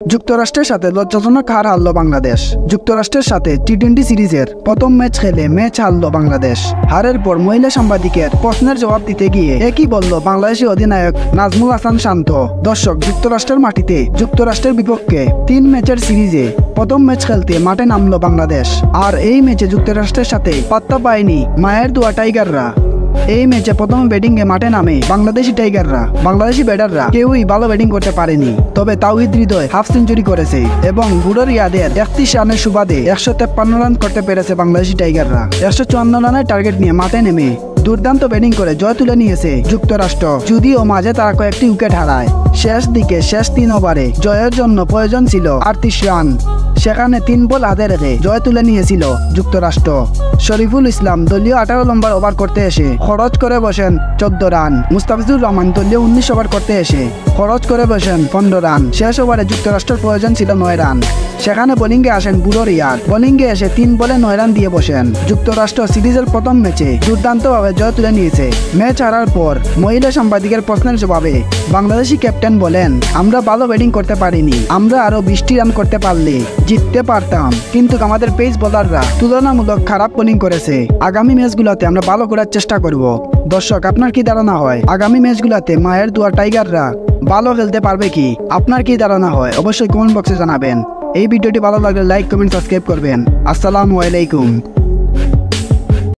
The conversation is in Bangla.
যুক্তরাষ্ট্রের সাথে লজ্জাজনক হার হারল বাংলাদেশ। যুক্তরাষ্ট্রের সাথে টি-20 সিরিজের প্রথম ম্যাচ খেলে ম্যাচ হারল বাংলাদেশ। হারের পর মহিলা সাংবাদিকের প্রশ্নের জবাব দিতে গিয়ে একই বলল বাংলাদেশি অধিনায়ক নাজমুল হাসান শান্ত। দর্শক, যুক্তরাষ্ট্রের মাটিতে যুক্তরাষ্ট্রের বিপক্ষে 3 ম্যাচের সিরিজে প্রথম ম্যাচ খেলতে মাঠে নামল বাংলাদেশ। আর এই ম্যাচে যুক্তরাষ্ট্রের সাথে পাত্তা পায়নি মায়ের দোয়া টাইগাররা। এই ম্যাচে প্রথম ব্যাটিংয়ে মাঠে নামে বাংলাদেশি টাইগাররা। বাংলাদেশি ব্যাটাররা কেউই ভালো ব্যাটিং করতে পারেনি, তবে তাওহিদ হৃদয় হাফ সেঞ্চুরি করেছে এবং বুড়োর ইয়াদের 31 রানের সুবাদে 153 রান করতে পেরেছে বাংলাদেশি টাইগাররা। 154 রানের টার্গেট নিয়ে মাঠে নেমে দুর্দান্ত ব্যাটিং করে জয় তুলে নিয়েছে যুক্তরাষ্ট্র, যদিও মাঝে তারা কয়েকটি উইকেট হারায়। শেষ 3 ওভারে জয়ের জন্য প্রয়োজন ছিল 38 রান, সেখানে 3 বল হাতে রেখে জয় তুলে নিয়েছিল যুক্তরাষ্ট্র। শরীফুল ইসলাম দলীয় 18 নম্বর ওভার করতে এসে খরচ করে বসেন 14 রান। মুস্তাফিজুর রহমান দলীয় 19 ওভার করতে এসে খরচ করে বসেন 15 রান। শেষ ওভারে যুক্তরাষ্ট্রের প্রয়োজন ছিল 9 রান, সেখানে বোলিংয়ে আসেন বুড়ো রিয়াদ। বোলিংয়ে এসে 3 বলে 9 রান দিয়ে বসেন। যুক্তরাষ্ট্র সিরিজের প্রথম ম্যাচে দুর্দান্তভাবে জয় তুলে নিয়েছে। ম্যাচ হারার পর মহিলা সাংবাদিকের প্রশ্নের জবাবে বাংলাদেশি ক্যাপ্টেন বলেন, আমরা ভালো ব্যাটিং করতে পারিনি, আমরা আরো 20টি রান করতে পারলে জিততে পারতাম, কিন্তু আমাদের পেস বোলাররা তুলনামূলক খারাপ বোলিং করেছে। আগামী ম্যাচগুলোতে আমরা ভালো করার চেষ্টা করব। দর্শক, আপনার কি ধারণা হয় আগামী ম্যাচগুলোতে মায়ের দোয়া টাইগাররা ভালো খেলতে পারবে কি? আপনার কি ধারণা হয় অবশ্যই কমেন্ট বক্সে জানাবেন। এই ভিডিওটি ভালো লাগলে লাইক, কমেন্ট, সাবস্ক্রাইব করবেন। আসসালামু আলাইকুম।